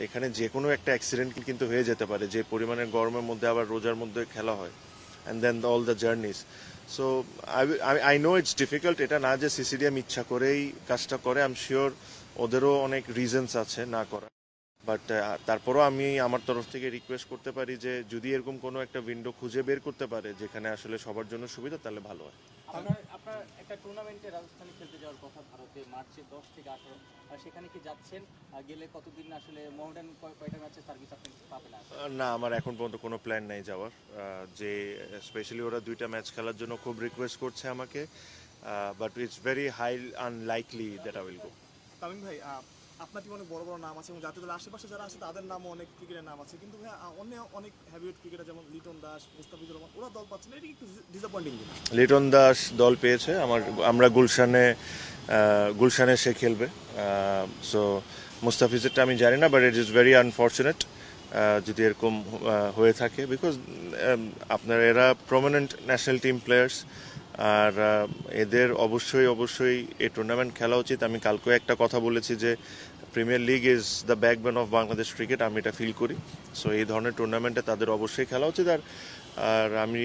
এখানে যে কোনো একটা অ্যাক্সিডেন্ট কিন্তু হয়ে যেতে পারে, যে পরিমাণের গরমের মধ্যে আবার রোজার মধ্যে খেলা হয়, and then all the journeys. So I know it's difficult, এটা না যে সিসিডিএম ইচ্ছা করেই কাজটা করে, আই এম শিওর ওদেরও অনেক রিজনস আছে না করা। বাট তারপরও আমি আমার তরফ থেকে রিকোয়েস্ট করতে পারি যে যদি এরকম কোনো একটা উইন্ডো খুঁজে বের করতে পারে যেখানে আসলে সবার জন্য সুবিধা, তাহলে ভালো হয়। আপনার একটা টুর্নামেন্টে রাজস্থানে খেলতে যাওয়ার কথা ভারতে মার্চে 10 থেকে 18, সেখানে কি যাচ্ছেন? গেলে কতদিন আসলে মোহামেডান কয়টা ম্যাচে সার্ভিস আপনি পাবেন? না, আমার এখন পর্যন্ত কোনো প্ল্যান নেই যাওয়ার। যে স্পেশালি ওরা 2টা ম্যাচ খেলার জন্য খুব রিকোয়েস্ট করছে আমাকে, but it's very high unlikely that I will go. Tamim ভাই, আপনার টিমে অনেক বড় বড় নাম আছে এবং জাতীয় দলের আশেপাশে যারা আছে তাদের নামও অনেক ক্রিকেটের নাম আছে, কিন্তু ভাই অনেক হেভিওয়েট ক্রিকেটার যেমন লিটন দাস, মুস্তাফিজুর রহমান, ওরা দল পাচ্ছে না, এটা একটু ডিসঅ্যাপয়েন্টিং। লিটন দাস দল পেয়েছে, আমরা গুলশানে সে খেলবে। সো মুস্তাফিজেরটা আমি জানি না, but it is very unfortunate যদি এরকম হয়ে থাকে, বিকজ আপনার এরা প্রমিনেন্ট ন্যাশনাল টিম প্লেয়ার্স, আর এদের অবশ্যই এই টুর্নামেন্ট খেলা উচিত। আমি কালকেও একটা কথা বলেছি যে premier league is the backbone of Bangladesh cricket, আমি এটা ফিল করি। সো এই ধরনের টুর্নামেন্টে তাদের অবশ্যই খেলা উচিত। আর আমি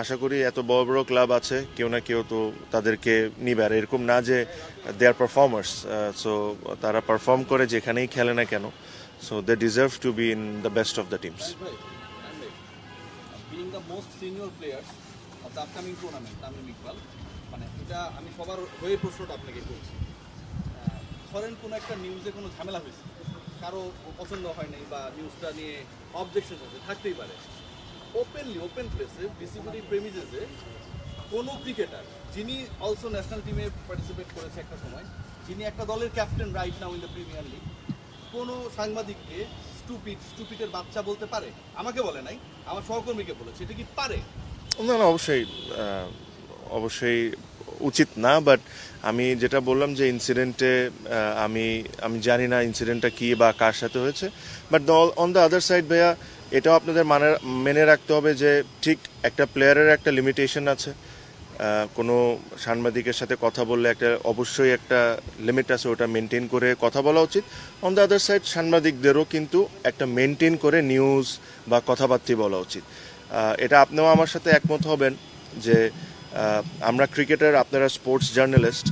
আশা করি এত বড় বড় ক্লাব আছে, কেউ না কেউ তো তাদেরকে নিবে। আর এরকম না যে দে আর পারফর্মার্স, সো তারা পারফর্ম করে যেখানেই খেলে না কেন, so they deserve to be in the best of the teams. being the most senior players of the upcoming tournament, Tamim Iqbal, মানে এটা আমি সবার হয়ে প্রশ্নটা আপনাকে করছি। ধরেন কোনো একটা নিউজে কোনো ঝামেলা হয়েছে, কারো পছন্দ হয় নাই বা নিউজটা নিয়ে অবজেকশন আছে, থাকতেই পারে। ওপেন প্লেসে ভিসিবিলি প্রেমিসেসে কোনো ক্রিকেটার যিনি অলসো ন্যাশনাল টিমে পার্টিসিপেট করেছে একটা সময়, যিনি একটা দলের captain right now in the premier league, কোনো সাংবাদিককে স্টুপিটের বাচ্চা বলতে পারে? আমাকে বলে নাই, আমার সহকর্মীকে বলেছে। এটা কি পারে? না, অবশ্যই উচিত না। বাট আমি যেটা বললাম যে ইনসিডেন্টে আমি জানি না ইনসিডেন্টটা কি বা কার সাথে হয়েছে, but on the other side ভাইয়া, এটাও আপনাদের মেনে রাখতে হবে যে ঠিক একটা প্লেয়ারের একটা লিমিটেশন আছে। কোনো সাংবাদিকের সাথে কথা বললে অবশ্যই একটা লিমিট আছে, ওটা মেনটেন করে কথা বলা উচিত। অন দ্য আদার সাইড সাংবাদিকদেরও কিন্তু একটা মেনটেন করে নিউজ বা কথাবার্তা বলা উচিত। এটা আপনিও আমার সাথে একমত হবেন যে আমরা ক্রিকেটার, আপনারা স্পোর্টস জার্নালিস্ট,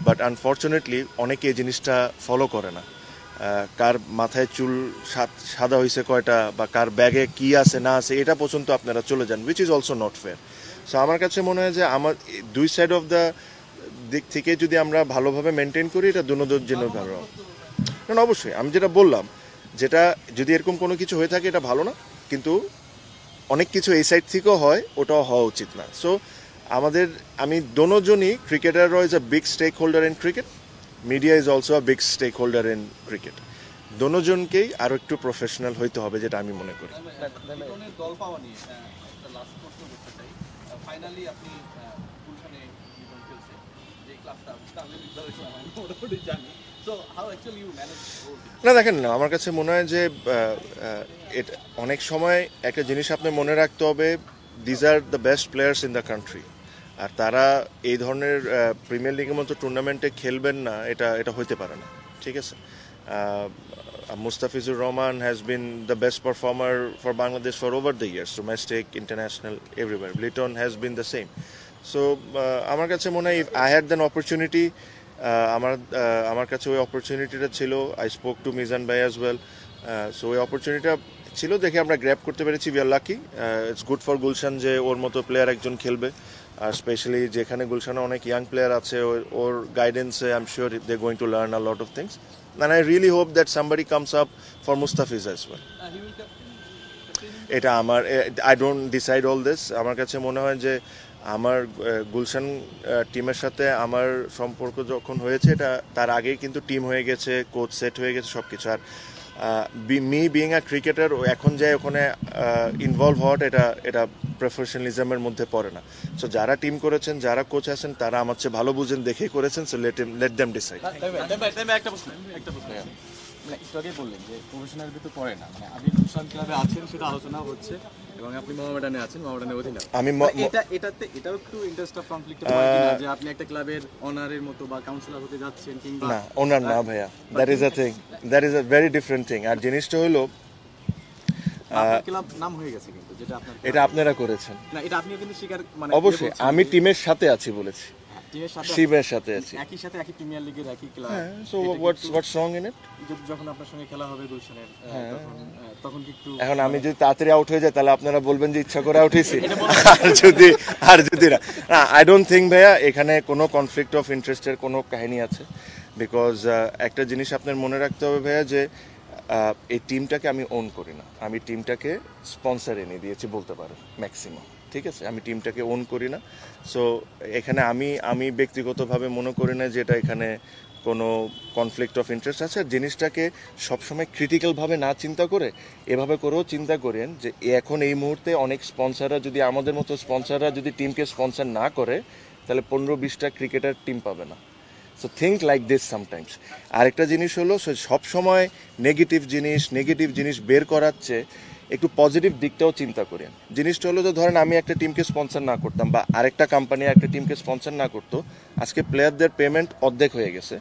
বাট আনফর্চুনেটলি অনেকে এই জিনিসটা ফলো করে না। কার মাথায় চুল সাদা হয়েছে কয়টা বা কার ব্যাগে কি আছে না আছে এটা পর্যন্ত আপনারা চলে যান, which is also not fair. So আমার কাছে মনে হয় যে আমার দুই সাইড অফ দ্য দিক থেকে যদি আমরা ভালোভাবে মেনটেন করি, এটা দুনোদের জন্য ভালো। না, অবশ্যই আমি যেটা বললাম, যেটা যদি এরকম কোনো কিছু হয়ে থাকে এটা ভালো না, কিন্তু অনেক কিছু এই সাইড থেকেও হয়, ওটাও হওয়া উচিত না। সো আমি দোনোজনই, ক্রিকেটাররা is a big stakeholder in cricket, media is also a big stakeholder in cricket. দোনোজনকেই আরও একটু প্রফেশনাল হইতে হবে, যেটা আমি মনে করি। দল পাওয়া নিয়ে একটা লাস্ট প্রশ্ন করতে চাই। ফাইনালি আপনি গুলশানে লিটন খেলছে, যে ক্লাবটা তামিম ইকবালের ক্লাব, আমি মোটামুটি জানি। So how actually you manage? না, দেখেন না, আমার কাছে মনে হয় যে এটা অনেক সময় একটা জিনিস আপনি মনে রাখতে হবে, these are the best players in the country. আর তারা এই ধরনের প্রিমিয়ার লিগের মতো টুর্নামেন্টে খেলবেন না, এটা হইতে পারে না, ঠিক আছে? Mustafizur Rahman has been the best performer for Bangladesh for over the years, domestic, international, everywhere. Liton has been the same. So আমার কাছে মনে হয়, if I had an opportunity, আমার কাছে ওই অপরচুনিটিটা ছিল। আই স্পোক টু মিজান ভাই অ্যাজ ওয়েল। সো ওই অপরচুনিটিটা ছিল দেখে আমরা গ্র্যাব করতে পেরেছি। We are lucky. It's good for Gulshan যে ওর মতো প্লেয়ার একজন খেলবে, আর স্পেশালি যেখানে গুলশানে অনেক ইয়াং প্লেয়ার আছে, ওর গাইডেন্সে I am sure they going to learn a lot of things, and I really hope that somebody comes up for Mustafiz as well. এটা I don't decide all this. আমার কাছে মনে হয় যে আমার গুলশান টিমের সাথে আমার সম্পর্ক যখন হয়েছে, এটা তার আগেই কিন্তু টিম হয়ে গেছে, কোচ সেট হয়ে গেছে, সব কিছু। আর মি বিইং আ ক্রিকেটার, এখন যাই ওখানে ইনভলভ হওয়াটা এটা প্রফেশনালিজমের মধ্যে পড়ে না। সো যারা টিম করেছেন, যারা কোচ আছেন, তারা আমার চেয়ে ভালো বুঝেন, দেখেই করেছেন। So let them decide. একটা প্রশ্ন মানে একটু আগে বললেন যে প্রফেশনাল ভিতরে পড়ে না, মানে আপনি গুলশান ক্লাবে আছেন, সেটা আলোচনা হচ্ছে। এবং আপনি মোহামেডানে আছেন, মোহামেডানের অধিনায়ক। আমি এটাও একটু ইন্টারেস্ট অফ কনফ্লিক্ট হয় কিনা যে আপনি একটা ক্লাবের অনারের মতো বা কাউন্সিলর হতে যাচ্ছেন কিংবা না ওনার না ভাইয়া, that is a thing, that is a very different thing. আর জিনিসটা হলো আপনার ক্লাব নাম হয়ে গেছে কিন্তু যেটা আপনার এটা আপনারা করেছেন, না এটা আপনিও কিন্তু স্বীকার মানে অবশ্যই আমি টিমের সাথে আছি বলেছি, টিমের সাথে টিমের সাথে আছি। একই সাথে একই প্রিমিয়ার লিগের একই club. So what's wrong in it? যখন আপনার সঙ্গে খেলা হবে গুলশানের তখন কি একটু এখন আমি যদি তাড়াতাড়ি আউট হয়ে যাই তাহলে আপনারা বলবেন যে ইচ্ছা করে আউট হয়েছি, আর যদি না, আই ডোন্ট থিঙ্ক ভাইয়া এখানে কোনো কনফ্লিক্ট অফ ইন্টারেস্টের কোনো কাহিনী আছে। বিকজ একটা জিনিস আপনার মনে রাখতে হবে ভাইয়া যে এই টিমটাকে আমি ওন করি না, আমি টিমটাকে স্পন্সর এনে দিয়েছি বলতে পারো ম্যাক্সিমাম, ঠিক আছে? আমি টিমটাকে ওন করি না। সো এখানে আমি ব্যক্তিগতভাবে মনে করি না যে এটা এখানে কোনো কনফ্লিক্ট অফ ইন্টারেস্ট আছে। আর জিনিসটাকে সবসময় ক্রিটিক্যালভাবে না চিন্তা করে এভাবে করেও চিন্তা করেন যে এখন এই মুহূর্তে অনেক স্পন্সররা যদি আমাদের মতো স্পন্সররা যদি টিমকে স্পন্সর না করে তাহলে 15-20টা ক্রিকেটার টিম পাবে না। So think like this sometimes. আরেকটা জিনিস হলো সবসময় নেগেটিভ জিনিস বের করাচ্ছে, একটু পজিটিভ দিকটাও চিন্তা করেন। জিনিসটা হলো যে ধরেন আমি একটা টিমকে স্পন্সর না করতাম বা আরেকটা কোম্পানি একটা টিমকে স্পন্সর না করতো, আজকে প্লেয়ারদের পেমেন্ট অর্ধেক হয়ে গেছে।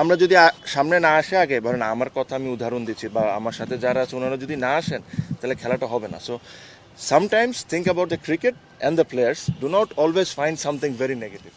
আমরা যদি সামনে না আসে আগে, ধরেন আমার কথা আমি উদাহরণ দিচ্ছি, বা আমার সাথে যারা আছে ওনারা যদি না আসেন তাহলে খেলাটা হবে না। So sometimes think about the cricket and the players, do not always find something very negative.